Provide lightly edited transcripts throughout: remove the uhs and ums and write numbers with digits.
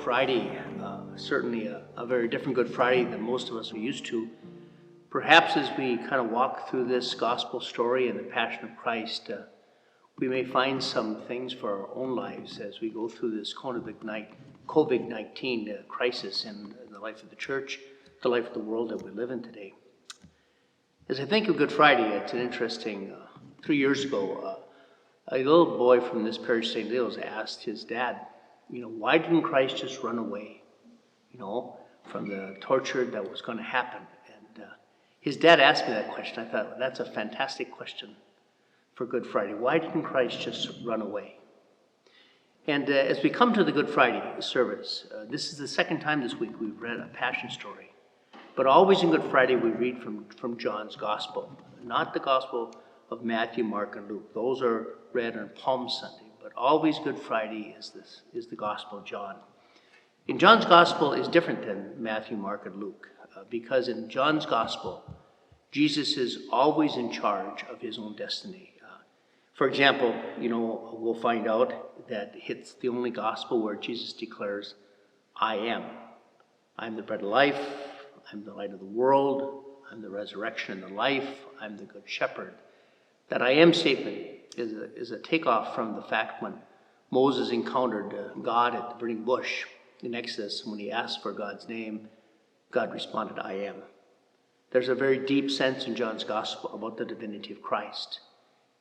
Friday, certainly a very different Good Friday than most of us are used to. Perhaps as we kind of walk through this gospel story and the Passion of Christ, we may find some things for our own lives as we go through this COVID-19 crisis in the life of the church, the life of the world that we live in today. As I think of Good Friday, it's an interesting, 3 years ago, a little boy from this parish, St. Leo's, asked his dad, why didn't Christ just run away, from the torture that was going to happen? And his dad asked me that question. I thought, that's a fantastic question for Good Friday. Why didn't Christ just run away? And as we come to the Good Friday service, this is the second time this week we've read a Passion story. But always in Good Friday we read from John's Gospel, not the Gospel of Matthew, Mark, and Luke. Those are read on Palm Sunday. But always Good Friday is the Gospel of John. In John's Gospel is different than Matthew, Mark, and Luke, because in John's Gospel, Jesus is always in charge of his own destiny. For example, we'll find out that it's the only Gospel where Jesus declares, I am. I'm the bread of life. I'm the light of the world. I'm the resurrection and the life. I'm the good shepherd. That I am statement is a takeoff from the fact when Moses encountered God at the burning bush in Exodus. When he asked for God's name, God responded, I am. There's a very deep sense in John's Gospel about the divinity of Christ,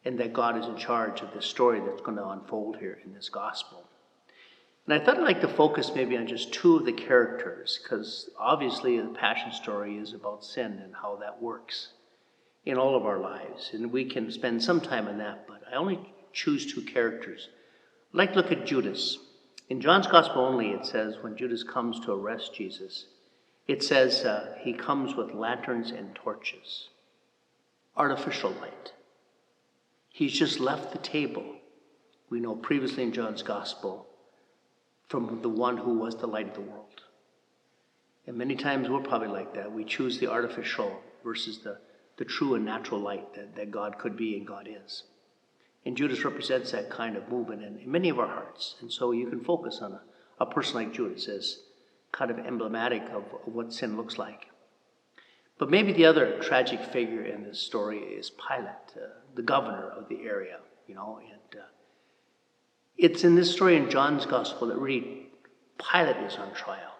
and that God is in charge of this story that's going to unfold here in this Gospel. And I thought I'd like to focus maybe on just two of the characters, because obviously the Passion story is about sin and how that works in all of our lives. And we can spend some time on that, but I only choose two characters. I'd like to look at Judas. In John's Gospel only, it says when Judas comes to arrest Jesus, it says he comes with lanterns and torches, artificial light. He's just left the table, we know previously in John's Gospel, from the one who was the light of the world. And many times we're probably like that. We choose the artificial versus the true and natural light that God could be and God is. And Judas represents that kind of movement in many of our hearts. And so you can focus on a person like Judas as kind of emblematic of what sin looks like. But maybe the other tragic figure in this story is Pilate, the governor of the area, and it's in this story in John's Gospel that really Pilate is on trial.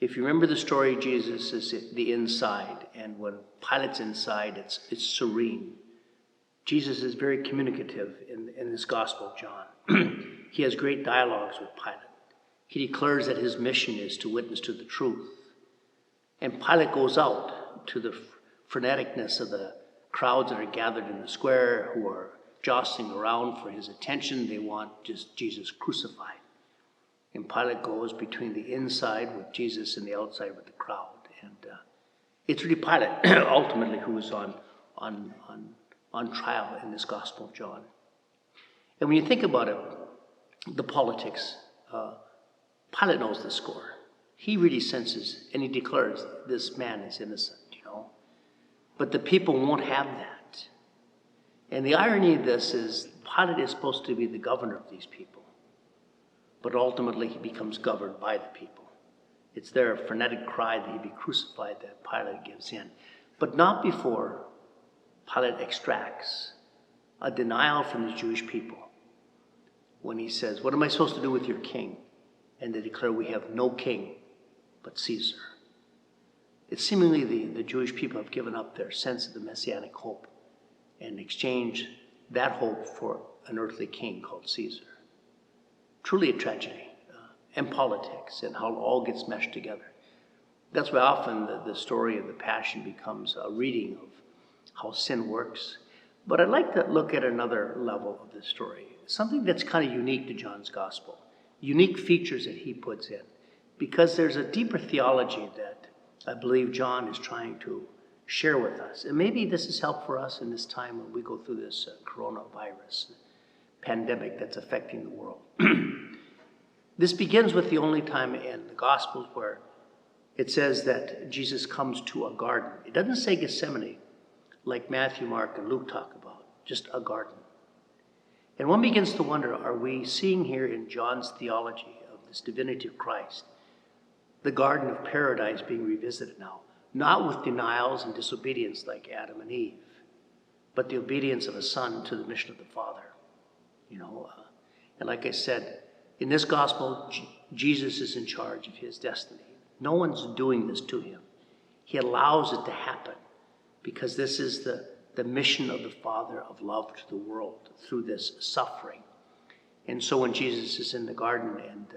If you remember the story, Jesus is the inside, and when Pilate's inside, it's serene. Jesus is very communicative in this Gospel of John. He has great dialogues with Pilate. He declares that his mission is to witness to the truth. And Pilate goes out to the freneticness of the crowds that are gathered in the square who are jostling around for his attention. They want just Jesus crucified. And Pilate goes between the inside with Jesus and the outside with the crowd. And it's really Pilate, ultimately, who is on trial in this Gospel of John. And when you think about it, the politics, Pilate knows the score. He really senses and he declares this man is innocent, But the people won't have that. And the irony of this is Pilate is supposed to be the governor of these people. But ultimately he becomes governed by the people. It's their frenetic cry that he be crucified that Pilate gives in. But not before Pilate extracts a denial from the Jewish people when he says, what am I supposed to do with your king? And they declare we have no king but Caesar. It's seemingly the Jewish people have given up their sense of the messianic hope and exchanged that hope for an earthly king called Caesar. Truly a tragedy, and politics, and how it all gets meshed together. That's why often the story of the Passion becomes a reading of how sin works. But I'd like to look at another level of this story, something that's kind of unique to John's Gospel, unique features that he puts in, because there's a deeper theology that I believe John is trying to share with us. And maybe this is helpful for us in this time when we go through this coronavirus pandemic that's affecting the world. This begins with the only time in the Gospels where it says that Jesus comes to a garden. It doesn't say Gethsemane like Matthew, Mark, and Luke talk about, just a garden. And one begins to wonder, are we seeing here in John's theology of this divinity of Christ. The Garden of Paradise being revisited now, not with denials and disobedience like Adam and Eve, but the obedience of a son to the mission of the Father. And like I said, in this gospel, Jesus is in charge of his destiny. No one's doing this to him. He allows it to happen because this is the mission of the Father of love to the world through this suffering. And so when Jesus is in the garden and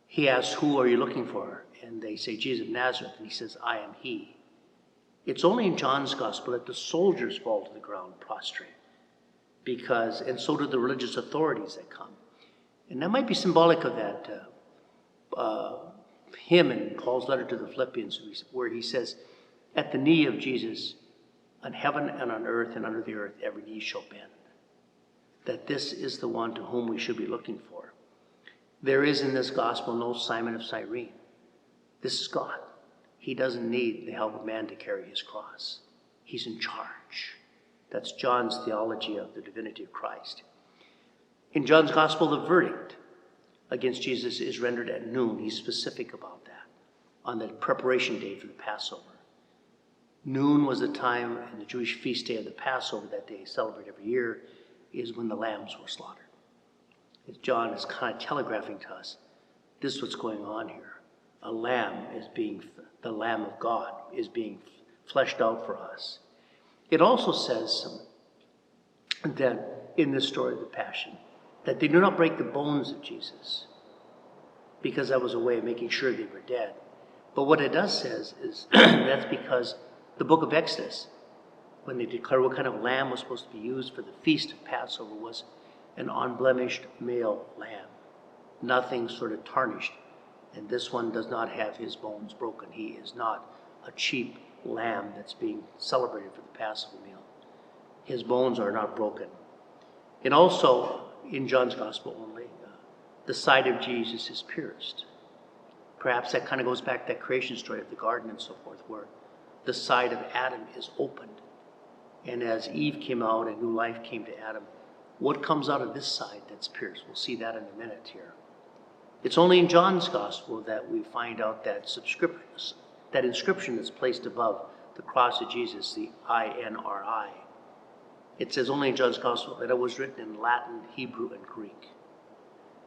he asks, "Who are you looking for?" And they say, "Jesus of Nazareth." And he says, "I am he." It's only in John's gospel that the soldiers fall to the ground prostrate. And so do the religious authorities that come. And that might be symbolic of that hymn in Paul's letter to the Philippians, where he says, "At the knee of Jesus, on heaven and on earth and under the earth, every knee shall bend." That this is the one to whom we should be looking for. There is in this gospel no Simon of Cyrene. This is God. He doesn't need the help of man to carry his cross. He's in charge. That's John's theology of the divinity of Christ. In John's gospel, the verdict against Jesus is rendered at noon. He's specific about that, on the preparation day for the Passover. Noon was the time, and the Jewish feast day of the Passover that they celebrate every year is when the lambs were slaughtered. John is kind of telegraphing to us, this is what's going on here. The Lamb of God is being fleshed out for us. It also says that in this story of the Passion, that they do not break the bones of Jesus, because that was a way of making sure they were dead. But what it does says is that's because the book of Exodus, when they declare what kind of lamb was supposed to be used for the feast of Passover, was an unblemished male lamb, nothing sort of tarnished. And this one does not have his bones broken. He is not a cheap lamb that's being celebrated for the Passover meal. His bones are not broken. And also, in John's gospel only, the side of Jesus is pierced. Perhaps that kind of goes back to that creation story of the garden and so forth, where the side of Adam is opened. And as Eve came out and new life came to Adam, what comes out of this side that's pierced? We'll see that in a minute here. It's only in John's gospel that we find out that inscription that's placed above the cross of Jesus, the INRI. It says only in John's gospel that it was written in Latin, Hebrew, and Greek.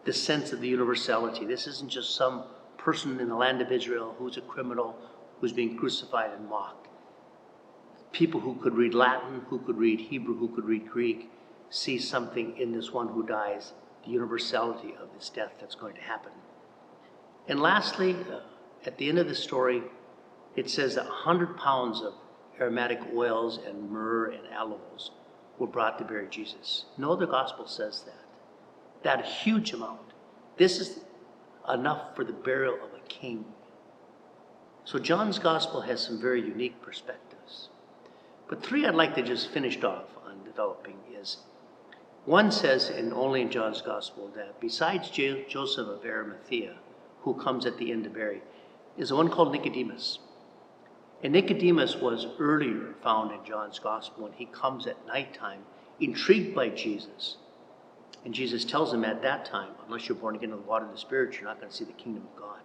The sense of the universality. This isn't just some person in the land of Israel who's a criminal, who's being crucified and mocked. People who could read Latin, who could read Hebrew, who could read Greek, see something in this one who dies, the universality of this death that's going to happen. And lastly, at the end of the story, it says that 100 pounds of aromatic oils and myrrh and aloes were brought to bury Jesus. No other gospel says that. That huge amount. This is enough for the burial of a king. So John's gospel has some very unique perspectives. But three I'd like to just finish off on developing is, one says, and only in John's gospel, that besides Joseph of Arimathea, who comes at the end to bury, is one called Nicodemus. And Nicodemus was earlier found in John's gospel when he comes at nighttime, intrigued by Jesus. And Jesus tells him at that time, unless you're born again of the water and the Spirit, you're not going to see the kingdom of God.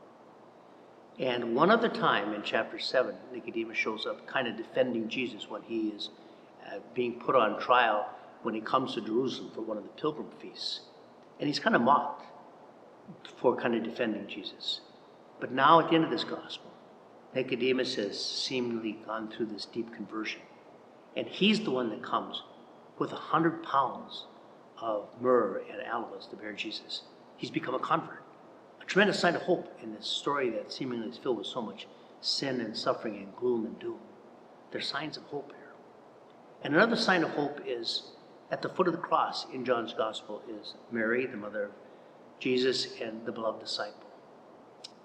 And one other time in chapter 7, Nicodemus shows up kind of defending Jesus when he is being put on trial when he comes to Jerusalem for one of the pilgrim feasts. And he's kind of mocked for kind of defending Jesus. But now at the end of this gospel, Nicodemus has seemingly gone through this deep conversion. And he's the one that comes with 100 pounds of myrrh and aloes to bear Jesus. He's become a convert. A tremendous sign of hope in this story that seemingly is filled with so much sin and suffering and gloom and doom. There's signs of hope here. And another sign of hope is at the foot of the cross in John's gospel is Mary, the mother of Jesus, and the beloved disciple.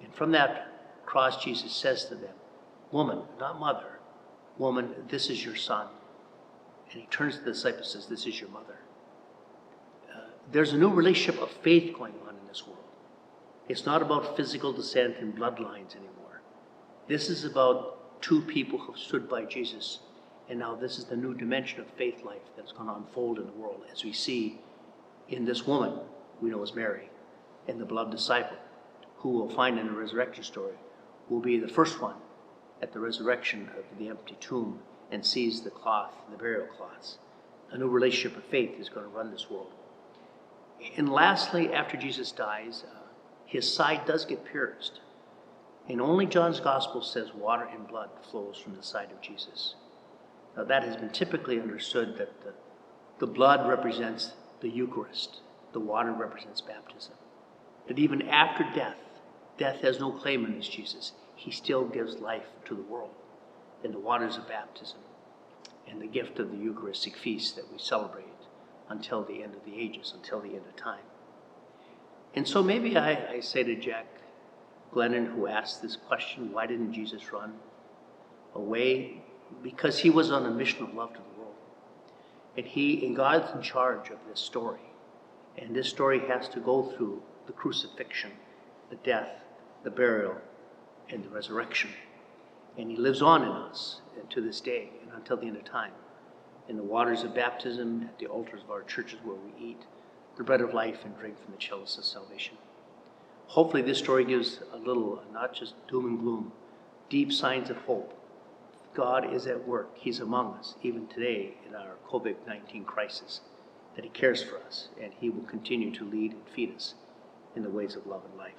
And from that cross, Jesus says to them, "Woman," not mother, "woman, this is your son." And he turns to the disciple and says, "This is your mother." There's a new relationship of faith going on in this world. It's not about physical descent and bloodlines anymore. This is about two people who stood by Jesus, and now this is the new dimension of faith life that's going to unfold in the world, as we see in this woman we know as Mary and the beloved disciple who we'll find in the resurrection story, will be the first one at the resurrection of the empty tomb and sees the cloth, the burial cloths. A new relationship of faith is going to run this world. And lastly, after Jesus dies, his side does get pierced. And only John's gospel says water and blood flows from the side of Jesus. Now that has been typically understood that the blood represents the Eucharist. The water represents baptism. That even after death, death has no claim on this Jesus. He still gives life to the world in the waters of baptism and the gift of the Eucharistic feast that we celebrate until the end of the ages, until the end of time. And so maybe I say to Jack Glennon, who asked this question, why didn't Jesus run away? Because he was on a mission of love to the world. And God's in charge of this story. And this story has to go through the crucifixion, the death, the burial, and the resurrection. And he lives on in us to this day and until the end of time. In the waters of baptism, at the altars of our churches where we eat the bread of life and drink from the chalice of salvation. Hopefully this story gives a little, not just doom and gloom, deep signs of hope. God is at work. He's among us, even today in our COVID-19 crisis, that he cares for us, and he will continue to lead and feed us in the ways of love and life.